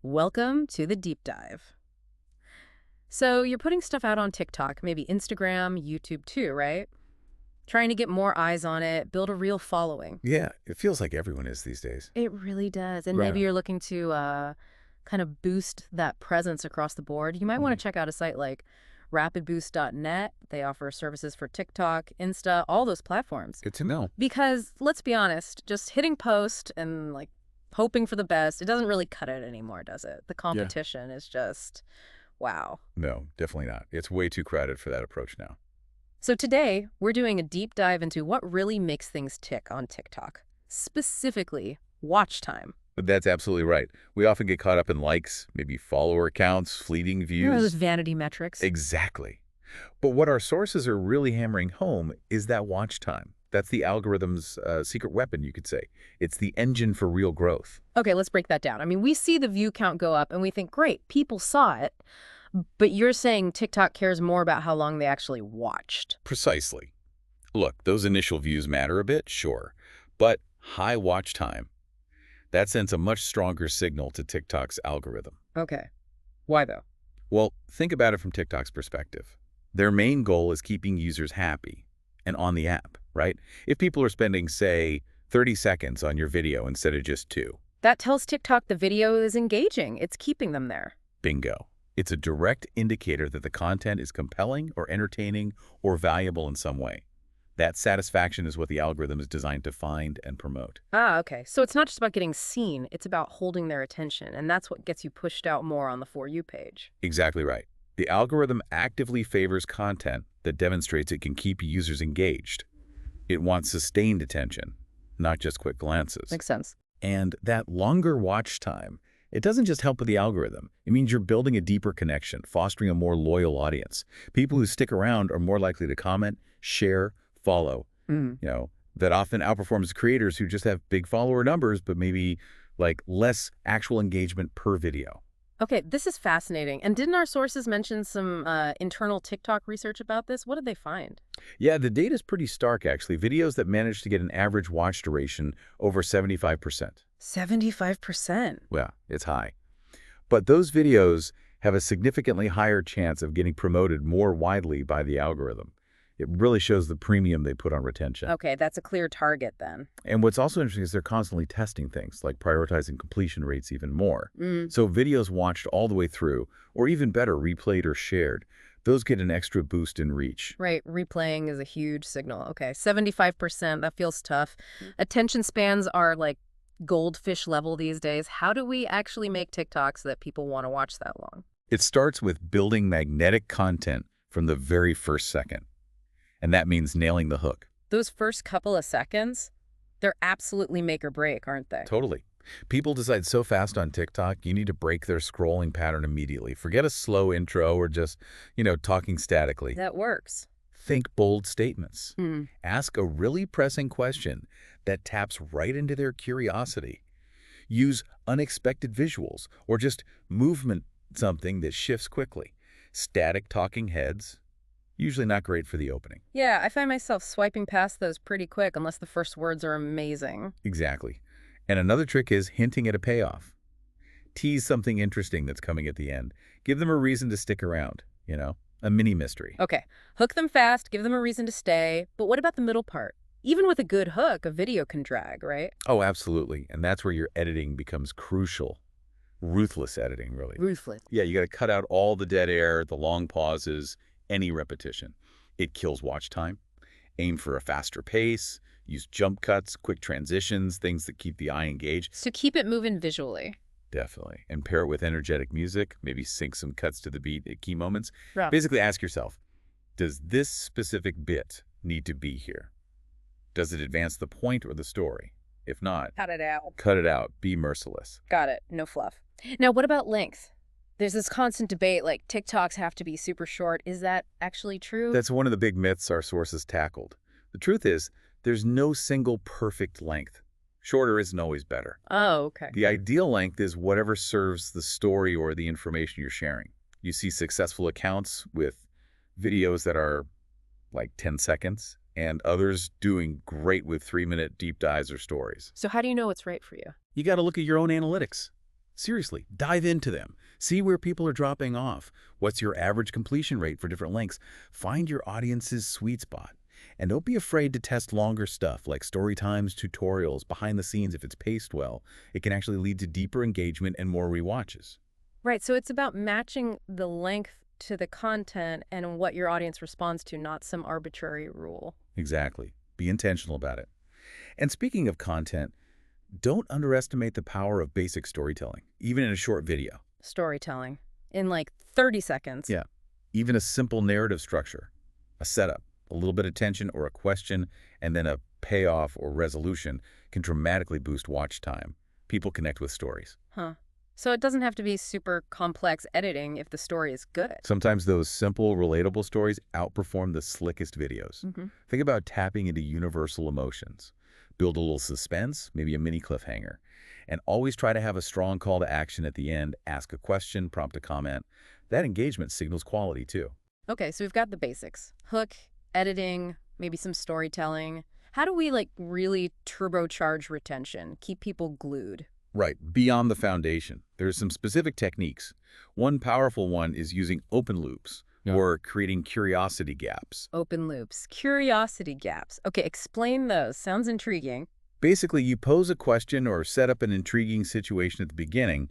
Welcome to the deep dive. So, you're putting stuff out on TikTok, maybe Instagram, YouTube too, right? Trying to get more eyes on it, build a real following. Yeah, it feels like everyone is these days. It really does. And Right maybe on. you're looking to kind of boost that presence across the board. You might want Mhm. to check out a site like rapidboost.net. They offer services for TikTok, Insta, all those platforms. Good to know. Because let's be honest, just hitting post and like hoping for the best, it doesn't really cut it anymore, does it? The Yeah. competition is just wow. No, definitely not. It's way too crowded for that approach now. So today, we're doing a deep dive into what really makes things tick on TikTok, specifically watch time. But that's absolutely right. We often get caught up in likes, maybe follower counts, fleeting You know, those views. vanity metrics. Exactly. But what our sources are really hammering home is that watch time. That's the algorithm's secret weapon, you could say. It's the engine for real growth. Okay, let's break that down. I mean, we see the view count go up and we think, great, people saw it. But you're saying TikTok cares more about how long they actually watched. Precisely. Look, those initial views matter a bit, sure. But high watch time, that sends a much stronger signal to TikTok's algorithm. Okay. Why though? Well, think about it from TikTok's perspective. Their main goal is keeping users happy and on the app, right? If people are spending, say, 30 seconds on your video instead of just 2, That tells TikTok the video is engaging. It's keeping them there. bingo. It's a direct indicator that the content is compelling or entertaining or valuable in some way. That satisfaction is what the algorithm is designed to find and promote. Ah, okay. So it's not just about getting seen, it's about holding their attention, and that's what gets you pushed out more on the For You page. Exactly right. The algorithm actively favors content that demonstrates it can keep users engaged. It wants sustained attention, not just quick glances. Makes sense. And that longer watch time, it doesn't just help with the algorithm. It means you're building a deeper connection, fostering a more loyal audience. People who stick around are more likely to comment, share, follow. Mm. That often outperforms creators who just have big follower numbers, but maybe like less actual engagement per video. Okay, this is fascinating. And didn't our sources mention some internal TikTok research about this? What did they find? Yeah, the data's pretty stark, actually. Videos that manage to get an average watch duration over 75%. 75%. Well, it's high. But those videos have a significantly higher chance of getting promoted more widely by the algorithm. It really shows the premium they put on retention. Okay, that's a clear target then. And what's also interesting is they're constantly testing things, like prioritizing completion rates even more. Mm. So videos watched all the way through, or even better, replayed or shared, those get an extra boost in reach. Right, replaying is a huge signal. Okay, 75%, that feels tough. Attention spans are like goldfish level these days. How do we actually make TikTok so that people want to watch that long? It starts with building magnetic content from the very first second. And that means nailing the hook. Those first couple of seconds, they're absolutely make or break, aren't they? Totally. People decide so fast on TikTok, you need to break their scrolling pattern immediately. Forget a slow intro or just, talking statically. That works. Think bold statements. Hmm. Ask a really pressing question that taps right into their curiosity. Use unexpected visuals or just movement something that shifts quickly. Static talking heads, usually not great for the opening. Yeah, I find myself swiping past those pretty quick unless the first words are amazing. Exactly. And another trick is hinting at a payoff. Tease something interesting that's coming at the end. Give them a reason to stick around, a mini mystery. Okay, hook them fast, give them a reason to stay. But what about the middle part? Even with a good hook, a video can drag, right? Oh, absolutely. And that's where your editing becomes crucial. Ruthless editing, really. Ruthless. Yeah, you got to cut out all the dead air, the long pauses, any repetition. It kills watch time. Aim for a faster pace. Use jump cuts, quick transitions, things that keep the eye engaged. So keep it moving visually. Definitely. And pair it with energetic music. Maybe sync some cuts to the beat at key moments. Rough. Basically ask yourself, does this specific bit need to be here? Does it advance the point or the story? If not, Cut it out. cut it out. Be merciless. Got it. No fluff. Now, what about length? There's this constant debate like TikToks have to be super short. Is that actually true? That's one of the big myths our sources tackled. The truth is, there's no single perfect length. Shorter isn't always better. Oh, okay. The ideal length is whatever serves the story or the information you're sharing. You see successful accounts with videos that are like 10 seconds and others doing great with 3-minute deep dives or stories. So how do you know what's right for you? You got to look at your own analytics. Seriously, dive into them. See where people are dropping off. What's your average completion rate for different lengths? Find your audience's sweet spot. And don't be afraid to test longer stuff like story times, tutorials, behind the scenes if it's paced well. It can actually lead to deeper engagement and more rewatches. Right, so it's about matching the length to the content and what your audience responds to, not some arbitrary rule. Exactly. Be intentional about it. And speaking of content, don't underestimate the power of basic storytelling, even in a short video. Storytelling in like 30 seconds. Yeah. Even a simple narrative structure, a setup, a little bit of tension or a question, and then a payoff or resolution can dramatically boost watch time. People connect with stories. Huh. So it doesn't have to be super complex editing if the story is good. Sometimes those simple, relatable stories outperform the slickest videos. Mm-hmm. Think about tapping into universal emotions. Build a little suspense, maybe a mini cliffhanger. And always try to have a strong call to action at the end. Ask a question, prompt a comment. That engagement signals quality, too. Okay, so we've got the basics. Hook, editing, maybe some storytelling. How do we like really turbocharge retention, keep people glued? Right, beyond the foundation. There's some specific techniques. One powerful one is using open loops or creating curiosity gaps. Open loops, curiosity gaps. Okay, explain those. Sounds intriguing. Basically, you pose a question or set up an intriguing situation at the beginning,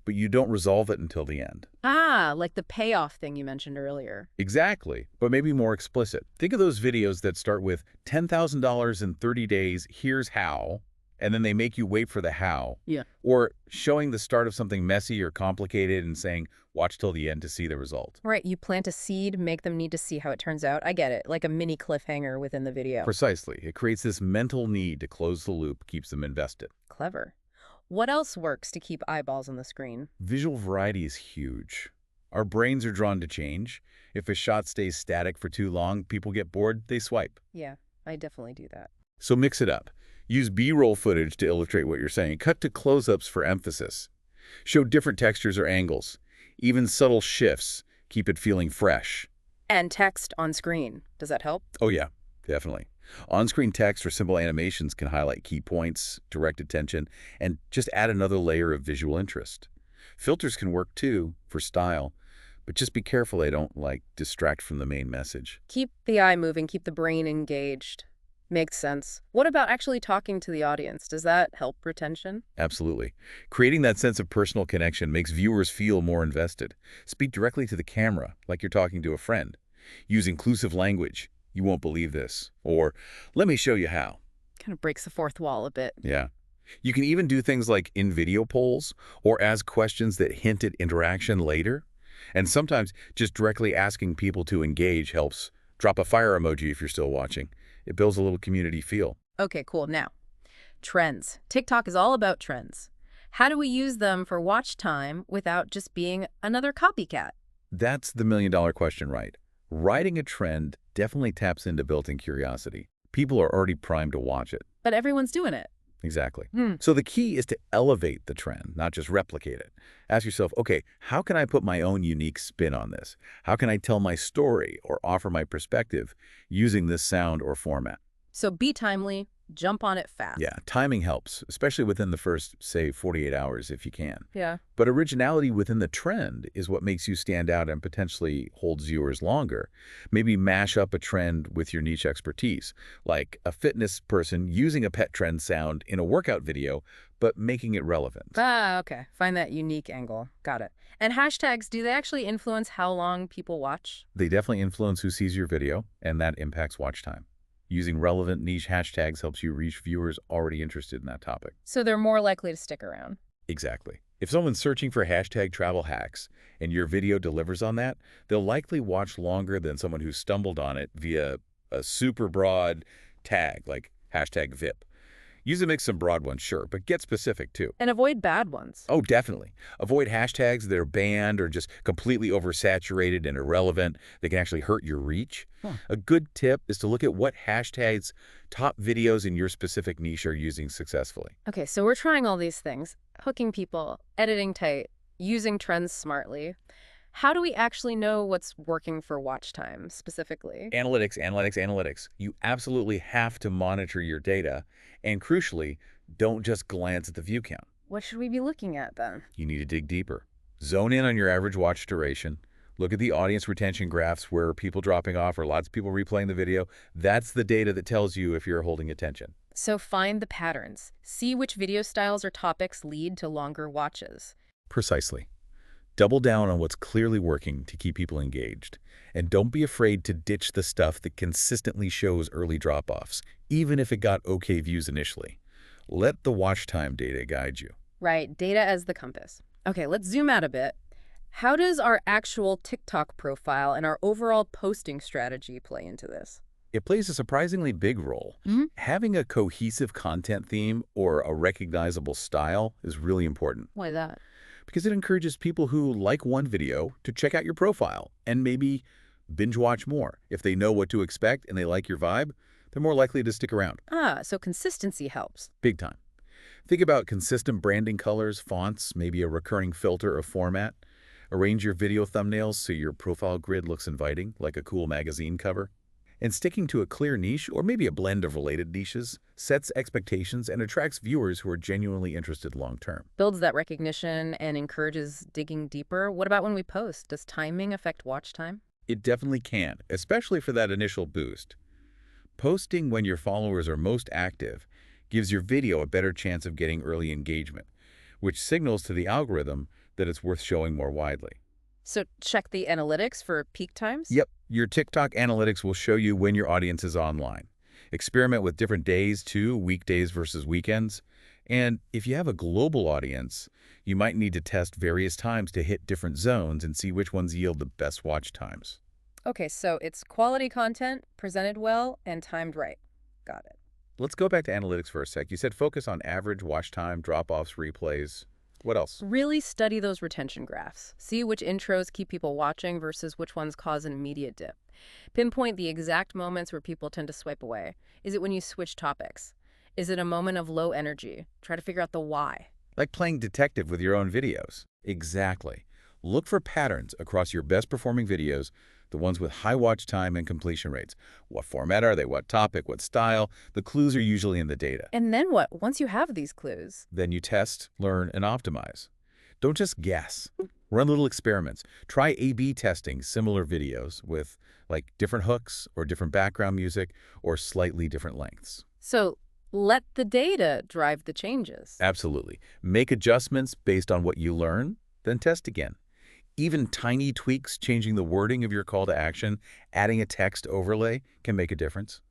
but you don't resolve it until the end. Ah, like the payoff thing you mentioned earlier. Exactly, but maybe more explicit. Think of those videos that start with $10,000 in 30 days, here's how, and then they make you wait for the how. Yeah. Or showing the start of something messy or complicated and saying, watch till the end to see the result. Right, you plant a seed, make them need to see how it turns out. I get it, like a mini cliffhanger within the video. Precisely. It creates this mental need to close the loop, keeps them invested. Clever. What else works to keep eyeballs on the screen? Visual variety is huge. Our brains are drawn to change. If a shot stays static for too long, people get bored, they swipe. Yeah, I definitely do that. So mix it up. Use B-roll footage to illustrate what you're saying. Cut to close-ups for emphasis. Show different textures or angles. Even subtle shifts keep it feeling fresh. And text on screen. Does that help? Oh yeah, definitely. On-screen text or simple animations can highlight key points, direct attention, and just add another layer of visual interest. Filters can work too, for style, but just be careful they don't, distract from the main message. Keep the eye moving, keep the brain engaged. Makes sense. What about actually talking to the audience? Does that help retention? Absolutely. Creating that sense of personal connection makes viewers feel more invested. Speak directly to the camera, like you're talking to a friend. Use inclusive language. You won't believe this. Or, let me show you how. Kind of breaks the fourth wall a bit. Yeah. You can even do things like in-video polls or ask questions that hint at interaction later. And sometimes just directly asking people to engage helps. Drop a fire emoji if you're still watching. It builds a little community feel. Okay, cool. Now, trends. TikTok is all about trends. How do we use them for watch time without just being another copycat? That's the million-dollar question, right? Riding a trend definitely taps into built-in curiosity. People are already primed to watch it. But everyone's doing it. Exactly. So the key is to elevate the trend, not just replicate it. Ask yourself, okay, how can I put my own unique spin on this? How can I tell my story or offer my perspective using this sound or format? So be timely, jump on it fast. Yeah, timing helps, especially within the first, say, 48 hours if you can. Yeah. But originality within the trend is what makes you stand out and potentially holds viewers longer. Maybe mash up a trend with your niche expertise, like a fitness person using a pet trend sound in a workout video, but making it relevant. Ah, okay. Find that unique angle. Got it. And hashtags, do they actually influence how long people watch? They definitely influence who sees your video, and that impacts watch time. Using relevant niche hashtags helps you reach viewers already interested in that topic. So they're more likely to stick around. Exactly. If someone's searching for hashtag travel hacks and your video delivers on that, they'll likely watch longer than someone who stumbled on it via a super broad tag like hashtag VIP. Use a mix of broad ones, sure, but get specific too. And avoid bad ones. Oh, definitely. Avoid hashtags that are banned or just completely oversaturated and irrelevant. They can actually hurt your reach. A good tip is to look at what hashtags top videos in your specific niche are using successfully. Okay, so we're trying all these things. Hooking people, editing tight, using trends smartly. How do we actually know what's working for watch time specifically? Analytics, analytics, analytics. You absolutely have to monitor your data. And crucially, don't just glance at the view count. What should we be looking at then? You need to dig deeper. Zone in on your average watch duration. Look at the audience retention graphs where people dropping off or lots of people replaying the video. That's the data that tells you if you're holding attention. So find the patterns. See which video styles or topics lead to longer watches. Precisely. Double down on what's clearly working to keep people engaged. And don't be afraid to ditch the stuff that consistently shows early drop-offs, even if it got okay views initially. Let the watch time data guide you. Right, data as the compass. Okay, let's zoom out a bit. How does our actual TikTok profile and our overall posting strategy play into this? It plays a surprisingly big role. Having a cohesive content theme or a recognizable style is really important Why that? because it encourages people who like one video to check out your profile and maybe binge watch more. If they know what to expect and they like your vibe, they're more likely to stick around. Ah, so consistency helps. Big time. Think about consistent branding colors, fonts, maybe a recurring filter or format. Arrange your video thumbnails so your profile grid looks inviting, like a cool magazine cover. And sticking to a clear niche, or maybe a blend of related niches, sets expectations and attracts viewers who are genuinely interested long-term. Builds that recognition and encourages digging deeper. What about when we post? Does timing affect watch time? It definitely can, especially for that initial boost. Posting when your followers are most active gives your video a better chance of getting early engagement, which signals to the algorithm that it's worth showing more widely. So check the analytics for peak times? Yep, your TikTok analytics will show you when your audience is online. Experiment with different days too, weekdays versus weekends. And if you have a global audience, you might need to test various times to hit different zones and see which ones yield the best watch times. Okay, so it's quality content, presented well, and timed right. Got it. Let's go back to analytics for a sec. You said focus on average watch time, drop-offs, replays. What else? Really study those retention graphs. See which intros keep people watching versus which ones cause an immediate dip. Pinpoint the exact moments where people tend to swipe away. Is it when you switch topics? Is it a moment of low energy? Try to figure out the why. Like playing detective with your own videos. Exactly. Look for patterns across your best performing videos, the ones with high watch time and completion rates. What format are they? What topic? What style? The clues are usually in the data. And then what? Once you have these clues? Then you test, learn, and optimize. Don't just guess. Run little experiments. Try A/B testing similar videos with like different hooks or different background music or slightly different lengths. So let the data drive the changes. Absolutely. Make adjustments based on what you learn, then test again. Even tiny tweaks, changing the wording of your call to action, adding a text overlay can make a difference.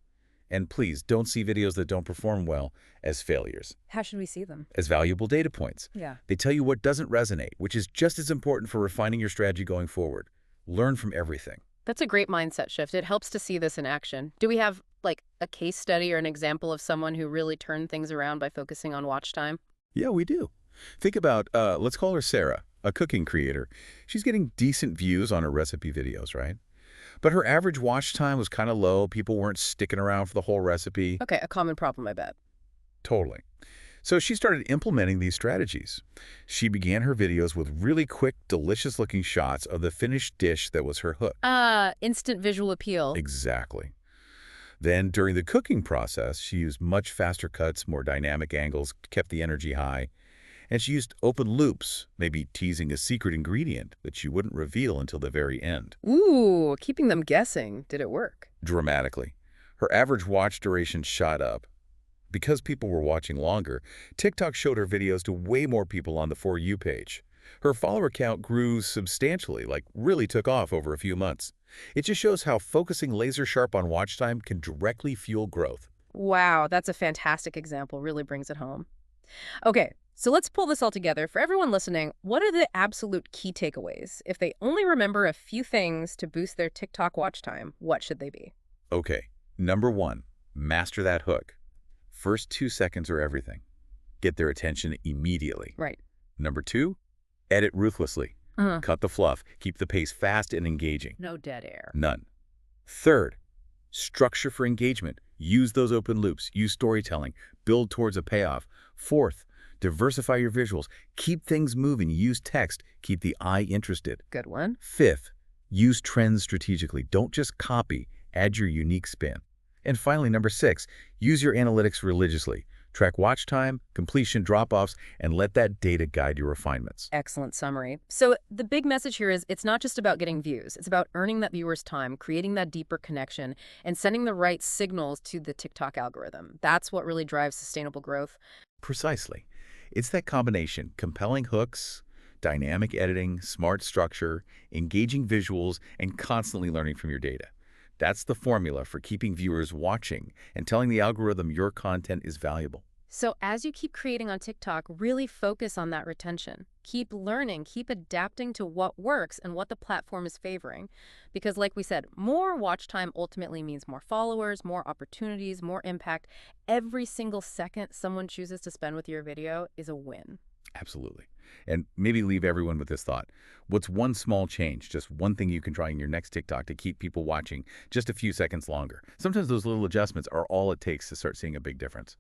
And please, don't see videos that don't perform well as failures, How should we see them? as valuable data points. Yeah. They tell you what doesn't resonate, which is just as important for refining your strategy going forward. Learn from everything. That's a great mindset shift. It helps to see this in action. Do we have, like, a case study or an example of someone who really turned things around by focusing on watch time? Yeah, we do. Think about, let's call her Sarah, a cooking creator. She's getting decent views on her recipe videos, right? But her average watch time was kind of low. People weren't sticking around for the whole recipe. Okay, a common problem, I bet. Totally. So she started implementing these strategies. She began her videos with really quick, delicious-looking shots of the finished dish that was her hook. Instant visual appeal. Exactly. Then, during the cooking process, she used much faster cuts, more dynamic angles, kept the energy high. And she used open loops, maybe teasing a secret ingredient that she wouldn't reveal until the very end. Ooh, keeping them guessing. Did it work? Dramatically. Her average watch duration shot up. Because people were watching longer, TikTok showed her videos to way more people on the For You page. Her follower count grew substantially, like really took off over a few months. It just shows how focusing laser sharp on watch time can directly fuel growth. Wow, that's a fantastic example. Really brings it home. Okay, so let's pull this all together. For everyone listening, what are the absolute key takeaways? If they only remember a few things to boost their TikTok watch time, what should they be? Okay, number 1, master that hook. First 2 seconds are everything. Get their attention immediately. Right. Number 2, edit ruthlessly. Cut the fluff. Keep the pace fast and engaging. No dead air. None. Third, structure for engagement. Use those open loops. Use storytelling. Build towards a payoff. Fourth, diversify your visuals. Keep things moving. Use text. Keep the eye interested. Good one. Fifth, use trends strategically. Don't just copy. Add your unique spin. And finally, number 6, use your analytics religiously. Track watch time, completion drop-offs, and let that data guide your refinements. Excellent summary. So the big message here is it's not just about getting views. It's about earning that viewer's time, creating that deeper connection, and sending the right signals to the TikTok algorithm. That's what really drives sustainable growth. Precisely. It's that combination, compelling hooks, dynamic editing, smart structure, engaging visuals, and constantly learning from your data. That's the formula for keeping viewers watching and telling the algorithm your content is valuable. So as you keep creating on TikTok, really focus on that retention. Keep learning, keep adapting to what works and what the platform is favoring. Because like we said, more watch time ultimately means more followers, more opportunities, more impact. Every single second someone chooses to spend with your video is a win. Absolutely. And maybe leave everyone with this thought. What's one small change, just one thing you can try in your next TikTok to keep people watching just a few seconds longer? Sometimes those little adjustments are all it takes to start seeing a big difference.